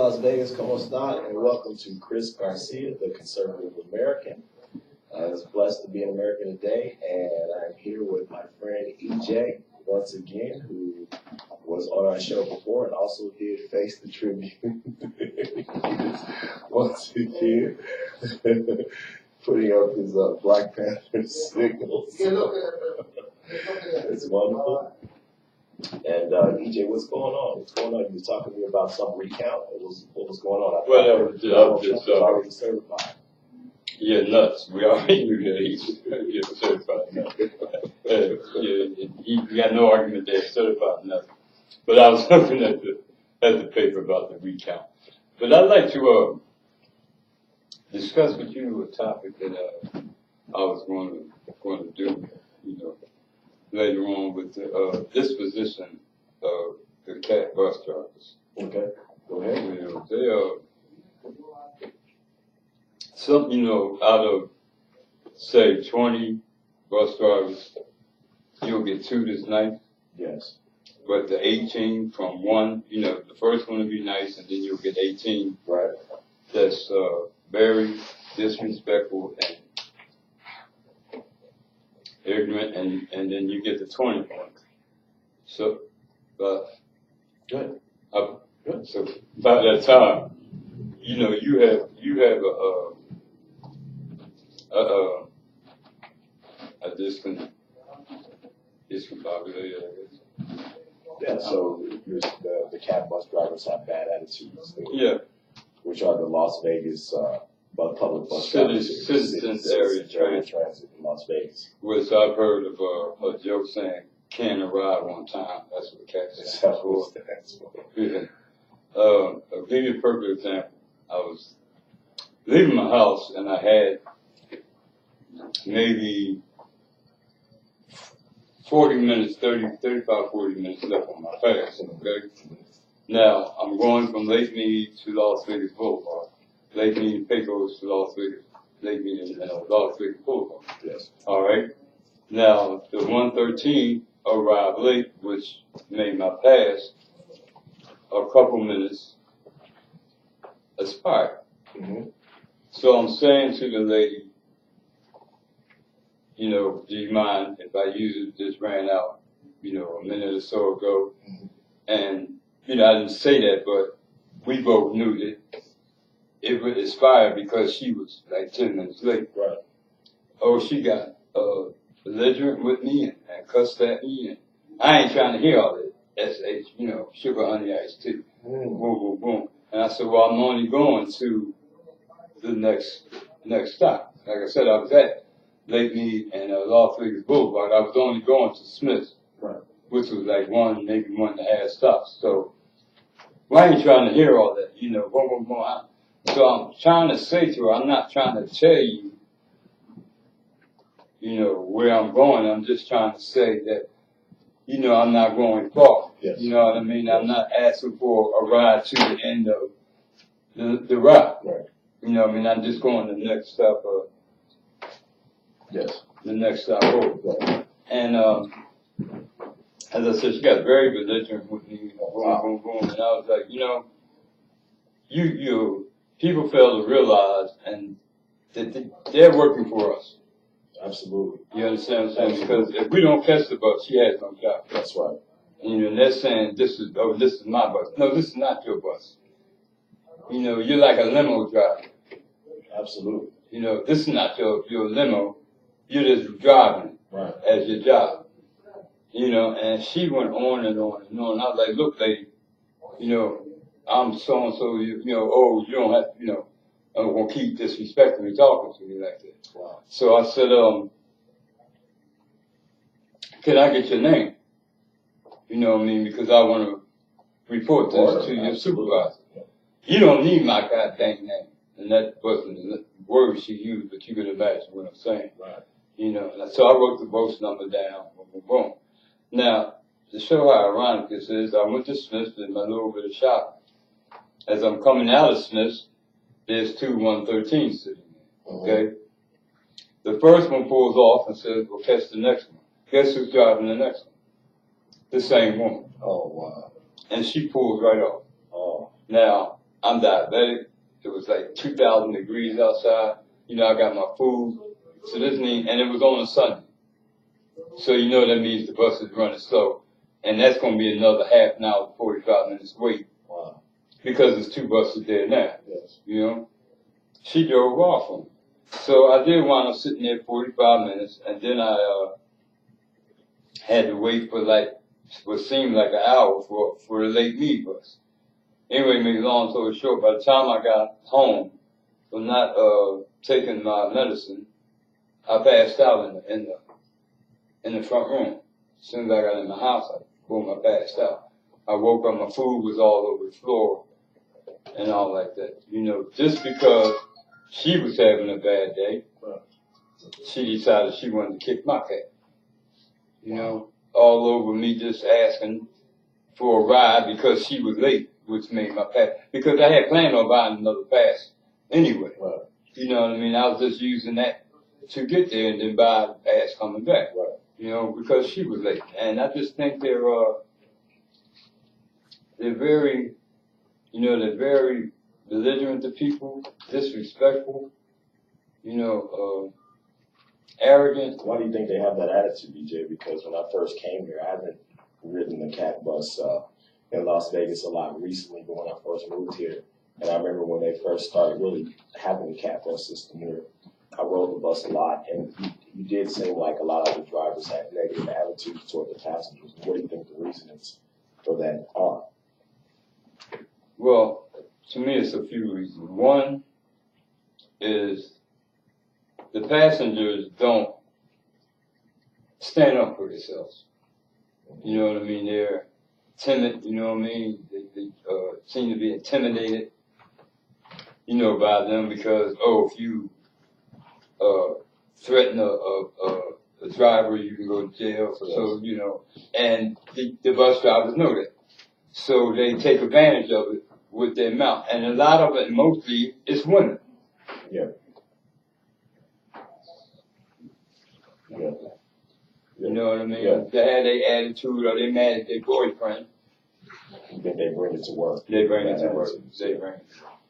Las Vegas, ¿cómo está? And welcome to Chris Garcia, the conservative American. It's blessed to be an American today, and I'm here with my friend EJ once again, who was on our show before and also did face the Tribune once again, putting up his Black Panther signals. It's wonderful. And EJ, what's going on? What's going on? You were talking to me about some recount. What was going on? Well, just already certified. Yeah, nuts. We already knew that he get certified nuts. You got no argument there, certified nuts. But I was looking at the paper about the recount. But I'd like to discuss with you a topic that I was going to do, later on with the disposition of the cat bus drivers. Okay, go ahead. They are some, out of say 20 bus drivers, you'll get 2 that's nice. Yes. But the 18 from one, the first one will be nice, and then you'll get 18. Right. That's very disrespectful and ignorant, and then you get the 20 points. So, good. Good. So by that time, you have a discombobulated, I guess. Yeah. So the cab bus drivers have bad attitudes. Yeah. Which are the Las Vegas public bus citizens area transit in Las Vegas. Which I've heard of a joke saying, "Can arrive on time." That's what cat stands for. Yeah. I'll give you a perfect example. I was leaving my house and I had maybe 40 minutes, 35, 40 minutes left on my pass, okay? Now, I'm going from Lake Mead to Las Vegas Boulevard. Lake Mead, Pecos to Las Vegas, Lake Mead and Las Vegas Boulevard. Yes. All right. Now, the 113 arrived late, which made my pass a couple minutes expired. Mm-hmm. So I'm saying to the lady, do you mind if I use it? Just ran out, a minute or so ago. Mm-hmm. And, I didn't say that, but we both knew that it would expire because she was like 10 minutes late. Right. Oh, she got belligerent with me and cussed at me. And I ain't trying to hear all that. SH, sugar, honey, ice tea. Boom, boom, boom. And I said, well, I'm only going to the next stop. Like I said, I was at Lake Mead and Las Vegas Boulevard. I was only going to Smith's, right, which was like maybe 1.5 stops. So, I ain't trying to hear all that, boom, boom, boom. So I'm trying to say to her, I'm not trying to tell you, where I'm going. I'm just trying to say that, I'm not going far. Yes. You know what I mean? I'm not asking for a ride to the end of the ride. Right. You know what I mean? I'm just going to the next stop. Yes. The next stop over. Right. And as I said, she got very belligerent with me. Boom, boom, boom. And I was like, you people fail to realize and that they're working for us. Absolutely. You understand what I'm saying? Because if we don't catch the bus, she has no job. That's right. And they're saying, this is my bus. No, this is not your bus. You're like a limo driver. Absolutely. This is not your limo. You're just driving right as your job. And she went on and on and on. I was like, look, lady, I'm so-and-so, you don't have, I'm going to keep disrespecting me, talking to me like that. Wow. So I said, can I get your name? You know what I mean? Because I want to report this to your supervisor. Yeah. You don't need my goddamn name. And that wasn't the word she used, but you can imagine what I'm saying. Right. So I wrote the bus number down, boom, boom, boom. Now, to show how ironic this is, I went to Smith's in my little bit of shopping. As I'm coming out of Smith's, there's 2 113s sitting there, okay? The first one pulls off and says, well, catch the next one. Guess who's driving the next one? The same woman. Oh, wow. And she pulls right off. Oh. Now, I'm diabetic. It was like 2,000 degrees outside. You know, I got my food. So this means, and it was on a Sunday. So you know that means the bus is running slow. And that's going to be another half an hour, 45 minutes wait. Wow. Because there's 2 buses there now. Yes. You know? She drove off from me. So I did wind up sitting there 45 minutes, and then I had to wait for like what seemed like an hour for the late me bus. Anyway, make a long story short, by the time I got home from not taking my medicine, I passed out in the front room. As soon as I got in the house, I passed out. I woke up, my food was all over the floor and all like that. You know, just because she was having a bad day, she decided she wanted to kick my cat. You know, all over me just asking for a ride because she was late, which made my pass. Because I had planned on buying another pass anyway. Right. You know what I mean? I was just using that to get there and then buy the pass coming back. Right. You know, because she was late. And I just think they're very, you know, they're very belligerent to people, disrespectful, you know, arrogant. Why do you think they have that attitude, BJ? Because when I first came here, I haven't ridden the cat bus in Las Vegas a lot recently, but when I first moved here, and I remember when they first started really having the cat bus system here, I rode the bus a lot, and you did seem like a lot of the drivers had negative attitudes toward the passengers. What do you think the reasons for that are? Well, to me, it's a few reasons. One is the passengers don't stand up for themselves. You know what I mean? They're timid, you know what I mean? They seem to be intimidated, you know, by them because, if you threaten a driver, you can go to jail. So, you know, and the bus drivers know that. So they take advantage of it with their mouth. And a lot of it, mostly, is women. Yeah. Yeah. You know what I mean? Yeah. They have their attitude or they mad at their boyfriend. You think they bring it to work? They bring it to work. They bring it.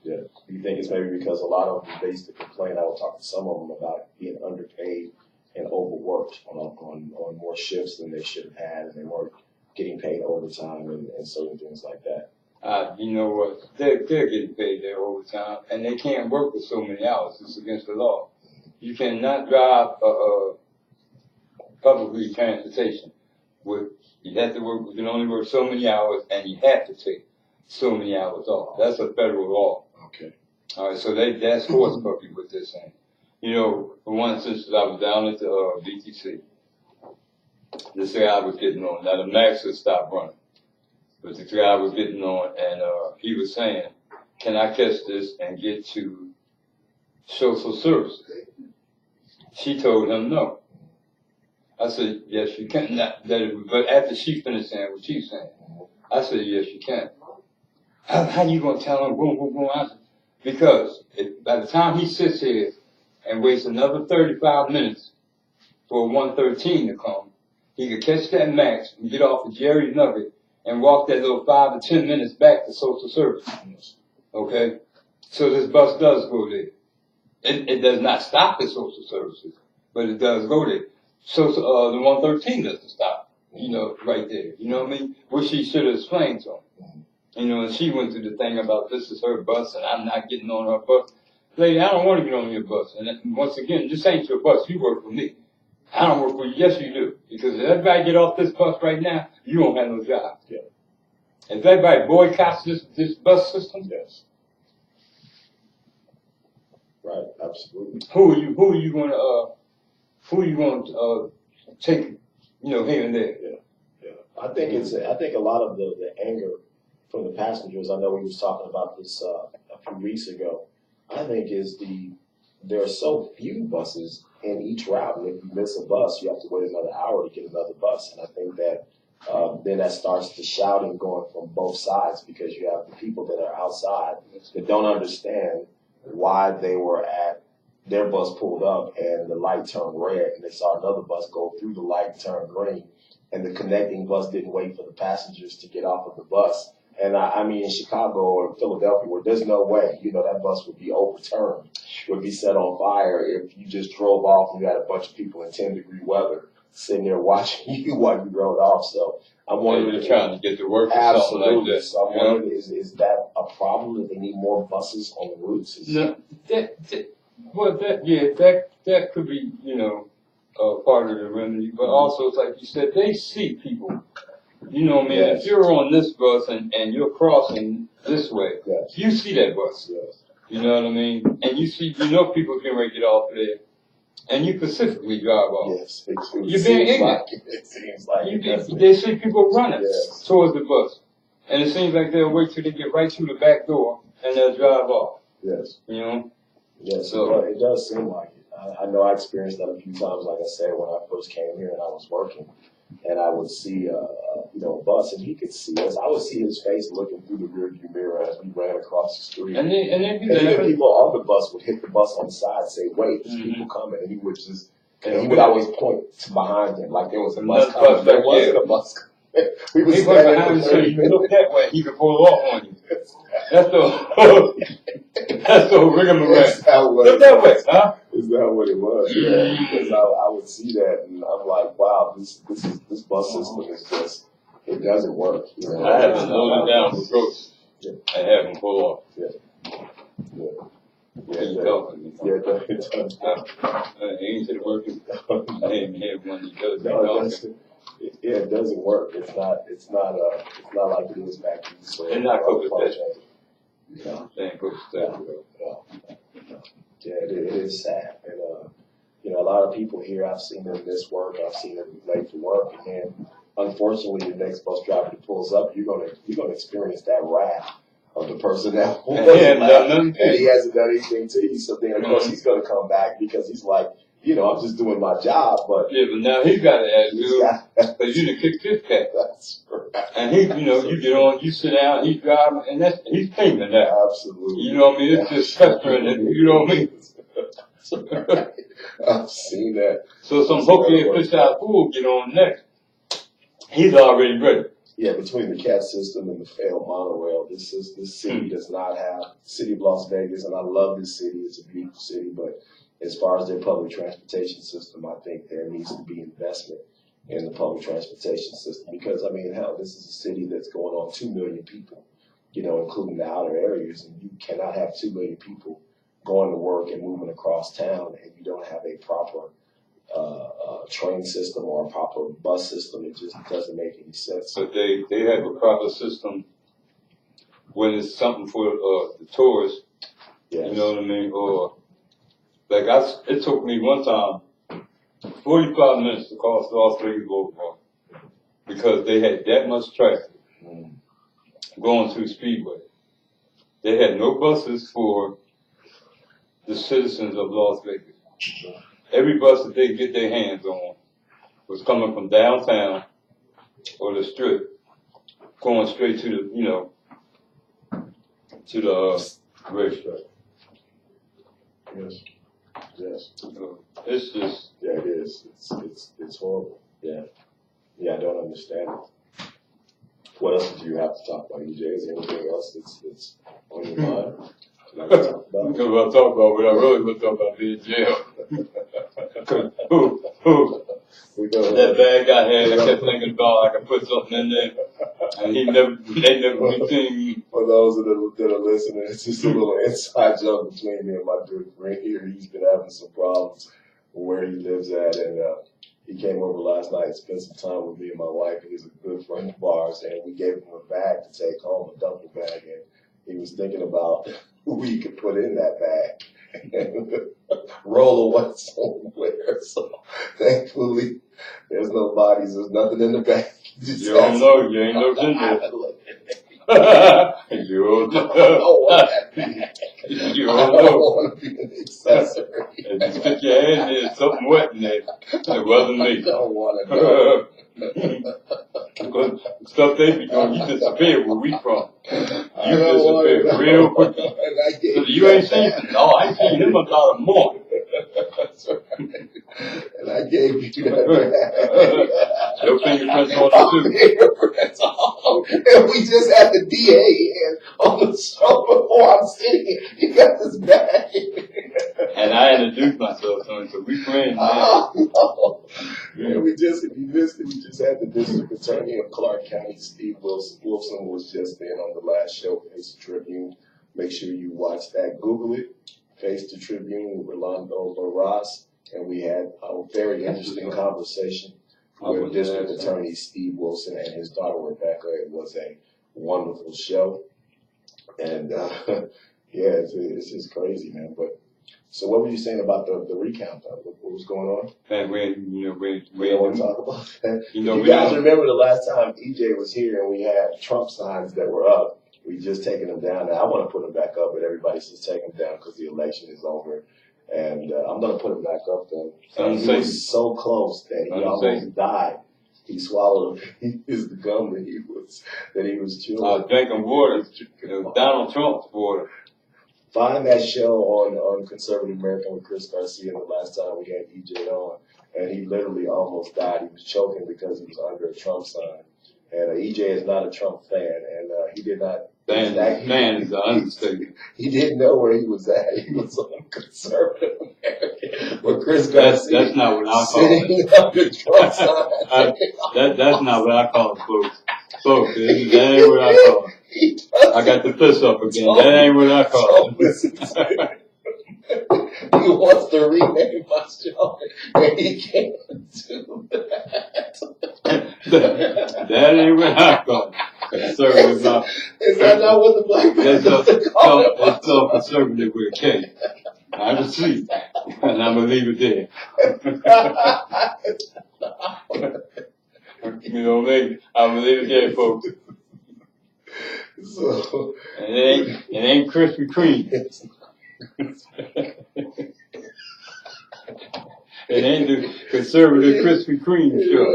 Yeah. You think it's maybe because a lot of them based the complaint? I will talk to some of them about being underpaid and overworked on more shifts than they should have had, and they weren't getting paid overtime and certain things like that. You know what? They're getting paid their overtime, and they can't work for so many hours. It's against the law. You cannot drive public transportation. You have to work. You can only work so many hours, and you have to take so many hours off. That's a federal law. Okay. All right, so that's horse puppy with this thing. You know, for one instance, I was down at the BTC. This guy was getting on. Now the Max had stopped running, but the guy was getting on, and he was saying, "Can I catch this and get to social services?" She told him no. I said, "Yes, you can." But after she finished saying what she's saying, I said, "Yes, you can." How you gonna tell him? Boom, boom, boom. I said, because by the time he sits here and waits another 35 minutes for 113 to come, he could catch that Max and get off of Jerry's Nugget and walk that little 5 or 10 minutes back to social service. Okay? So this bus does go there. It does not stop at social services, but it does go there. So the 113 doesn't stop, you know, right there. You know what I mean? Which she should have explained to him. You know, and she went through the thing about this is her bus and I'm not getting on her bus. Lady, I don't want to get on your bus. And once again, this ain't your bus. You work for me. I don't work for you. Yes, you do. Because if everybody get off this bus right now, you won't have no job. Yeah. If everybody boycotts this bus system, Yes. Right. Absolutely. who are you going to take, you know, here and there? Yeah. Yeah. I think a lot of the anger from the passengers. I know we was talking about this a few weeks ago. I think there are so few buses in each route, and if you miss a bus, you have to wait another hour to get another bus. And I think that then that starts the shouting going from both sides, because you have the people that are outside that don't understand why they were at their bus pulled up and the light turned red, and they saw another bus go through the light, turn green, and the connecting bus didn't wait for the passengers to get off of the bus And I mean, in Chicago or Philadelphia, where there's no way, that bus would be overturned, would be set on fire if you just drove off and you had a bunch of people in 10-degree weather sitting there watching you while you rode off. So I'm wondering, they're trying to get to work or absolutely. something like that. So I'm wondering, is that a problem that they need more buses on the routes? No, that could be, part of the remedy. But also, it's like you said, they see people. Yes. If you're on this bus and you're crossing this way, yes. You see that bus. Yes. You know what I mean? And you people can ready to get off there. And you specifically drive off. Yes. You're being ignorant. It seems like they see people running yes. towards the bus. And it seems like they'll wait till they get right through the back door and they'll drive off. Yes. Yes, So it does seem like it. I know I experienced that a few times, like I said, when I first came here and I was working. And I would see, a bus, and he could see us. I would see his face looking through the rearview mirror as we ran across the street. And then people on the bus would hit the bus on the side and say, "Wait, there's people coming," and he would he would always point to behind him like there was a bus coming. There wasn't a bus coming. We would stand behind him so you could look that way. He could pull off on you. That's the rigmarole. Look that way, huh? Is that what it was? Yeah, because I would see that and I'm like, wow, this bus system is just, it doesn't work. I have been loaded down with ghosts and have them pull off. It does. Ain't to the working. I haven't had one that does that. It doesn't work. It's not like it is back then. So they're not copacetic. They ain't copacetic. Yeah, it is sad. And, a lot of people here, I've seen them miss work. I've seen them be late for work. And then, unfortunately, the next bus driver that pulls up, you're gonna experience that wrath of the person that and he hasn't done anything to you. So then, of course, he's gonna come back because he's like, I'm just doing my job. But now he's got to ask you because you done kicked his cat. That's right. And he, you get on, you sit down, he's driving, and he's paying that. Absolutely. You know what I mean? It's just pestering it. You know what I mean? Right. I've seen that. So some hooky and fish out fool get on next. He's already ready. Yeah, between the CAT system and the failed monorail, this city does not have, city of Las Vegas, and I love this city. It's a beautiful city, but as far as their public transportation system, I think there needs to be investment in the public transportation system because, hell, this is a city that's going on 2 million people, including the outer areas, and you cannot have 2 million people going to work and moving across town and you don't have a proper train system or a proper bus system. It just doesn't make any sense. But they have a proper system when it's something for the tourists, yes. You know what I mean? Or like it took me one time 45 minutes to cross Las Vegas Boulevard because they had that much traffic going through Speedway. They had no buses for the citizens of Las Vegas. Every bus that they get their hands on was coming from downtown or the strip, going straight to the racetrack. Yes. Yes. It's just. Yeah, it is. It's horrible. Yeah. Yeah, I don't understand it. What else do you have to talk about, EJ? Is there anything else that's on your mind? Because I talk about what I really want to talk about being in jail. That bag I had, I kept thinking about I could put something in there, and they never seen me. For those that are listening, it's just a little inside joke between me and my good friend here. He's been having some problems where he lives at, and he came over last night and spent some time with me and my wife. He's a good friend of ours, and we gave him a bag to take home, a duffel bag, and he was thinking about who he could put in that bag and roll away somewhere. So thankfully, there's no bodies. There's nothing in the bag. You don't know. You ain't never been there. You don't know. You don't know. I don't want to be an accessory. If you stick your hand in something wet in there, it wasn't me. I don't want to know. Because stuff they be doing, you disappear where we from. You disappear real quick. So you ain't seen him. No, I ain't seen him about a month. That's right. And I gave you that. Your fingerprints on it too. Fingerprints on. And we just had the DA in on the show before I'm sitting here. You got this bag. And I introduced myself to him, so we friends now. Oh, no. And we just, if you missed it, we just had the district attorney of Clark County, Steve Wilson, was just in on the last show, Face the Tribune. Make sure you watch that. Google it, Face the Tribune with Rolando Barras. And we had a very interesting conversation with District Attorney Steve Wilson and his daughter Rebecca. It was a wonderful show. And yeah, it's just crazy, man. But so what were you saying about the recount, though? What was going on? And we don't want to talk about that. You guys remember the last time EJ was here and we had Trump signs that were up. We just taken them down. Now I want to put them back up, but everybody says take them down because the election is over. And I'm going to put them back up, though. He was so close that he almost died. He swallowed the gum that he was chewing. Drinking water, Donald Trump's water. Find that show on Conservative American with Chris Garcia the last time we had EJ on. And he literally almost died. He was choking because he was under a Trump sign. And EJ is not a Trump fan, and he did not. Man is an understatement. He didn't know where he was at. He was on Conservative American. But Chris Garcia, that's not what I call it. That's not what I call it, folks. Folks, that ain't what I call it. I got the fist up again. That ain't what I call it. He wants to rename my show, and he can't do that. That ain't what I call it. Conservative. Is that not what the black man call it? It's so conservative with a K. I'm asleep, and I'm gonna leave it there. You know what I mean? I'm gonna leave it there, folks. So it ain't Krispy Kreme. It ain't the conservative Krispy Kreme show.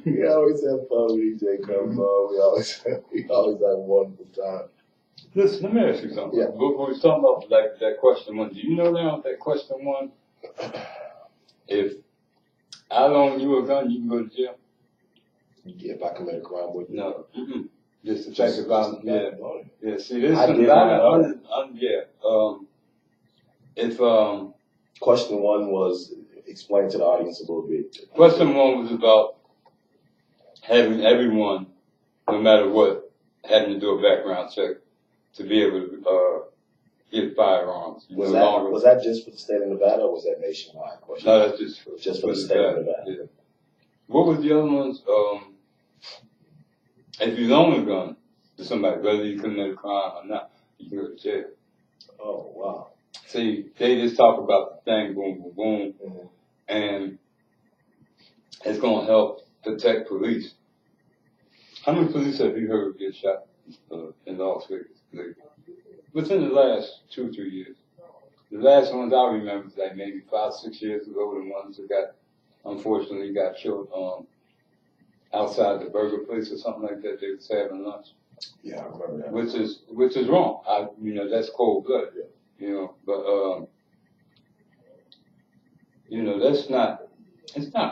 We always have fun when EJ comes on. We always have a wonderful time. Listen, let me ask you something. Yeah. Before we talking about that question one, do you know now that question one? If I loan you a gun, you can go to jail. If I commit a crime with you? No. Mm-hmm. Just the fact about yeah. See, this I is did not If question one was explain to the audience a little bit. Question one was about having everyone, no matter what, having to do a background check to be able to get firearms. Was that just for the state of Nevada, or was that nationwide? Question? No, that's just for the state of Nevada. Yeah. What was the other ones? If you loan a gun to somebody, whether you commit a crime or not, you can go to jail. Oh, wow. See, they just talk about the thing, boom, boom, boom, Mm-hmm. and it's going to help protect police. How many police have you heard get shot in Las Vegas? Within the last 2 or 3 years. The last ones I remember was like maybe 5 or 6 years ago, the ones that unfortunately got killed outside the burger place or something like that. They was having lunch. Yeah, I remember that. Which is wrong. That's cold blood. Yeah. But it's not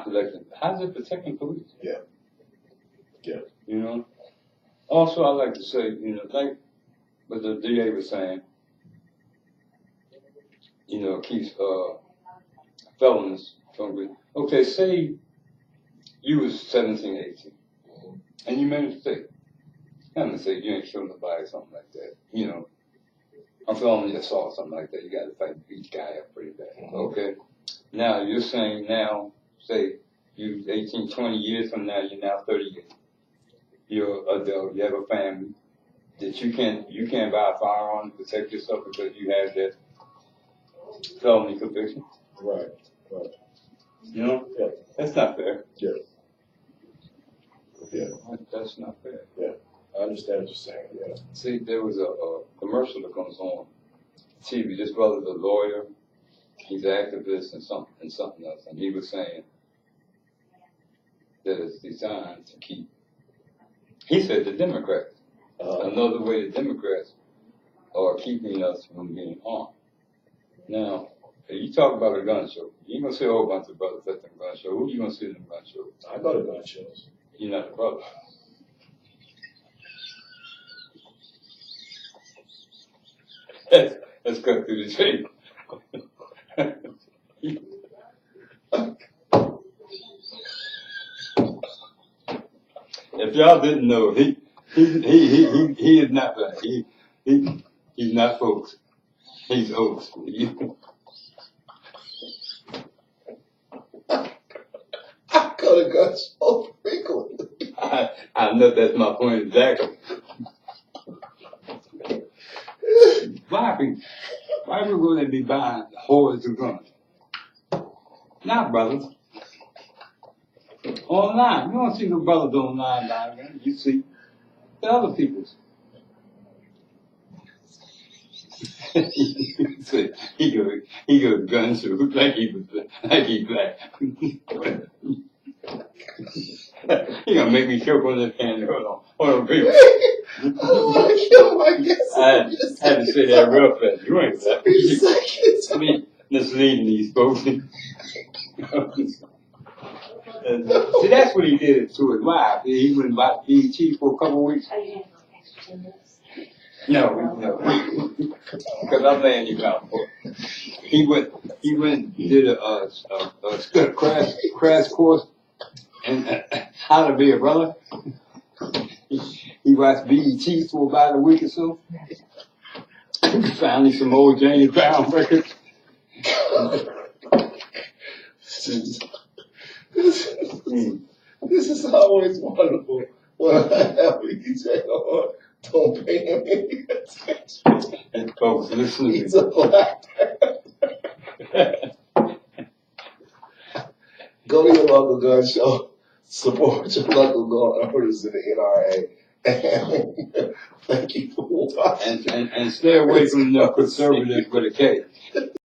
protecting. How's it protecting police? Yeah. Also, I like to say, like what the DA was saying, keeps felons from being. Okay, say you was 17, 18, and you made a mistake. I'm gonna say you ain't killed nobody or something like that. I'm felony assault, something like that. You got to fight beat the guy up pretty bad. Mm-hmm. Okay. Now you're saying say you 18, 20 years from now, you're now 38. You're an adult. You have a family. That you can't buy a firearm to protect yourself because you have that felony conviction. Right. Yeah. That's not fair. Yeah. That's not fair. Yeah. I understand what you're saying. Yeah. See, there was a commercial that comes on TV. This brother's a lawyer. He's an activist and something else, and he was saying that it's designed to keep. He said the Democrats. Another way the Democrats are keeping us from being harmed. Now, You talk about a gun show. You ain't gonna see a whole bunch of brothers at them gun show. Who you gonna see at them gun shows? I go to gun shows. You're not a brother. Let's cut through the tape. If y'all didn't know, he is not black. He's not folks. He's oaks. I go to gun shows frequently. I know that's my point exactly. Why we gonna be buying hordes of guns? Not brothers. Online. You don't see no brothers online buying guns. You see the other people's. he go gun show like he black. He gonna make me choke on this hand. Hold on, people. I had to say that real fast. You ain't black. Me misleading these folks. See, that's what he did to his wife. He went by BET for a couple of weeks. No. Because I'm laying you down for it. He went did a crash course in how to be a brother. He watched BET for about a week or so. Found some old James Brown records. This is always wonderful when I have EJ on. Don't pay him any attention. And folks, listen to me. He's a black Go to your local gun show. Support your local gun owners in the NRA. And thank you for watching. And stay away from the conservatives with a K.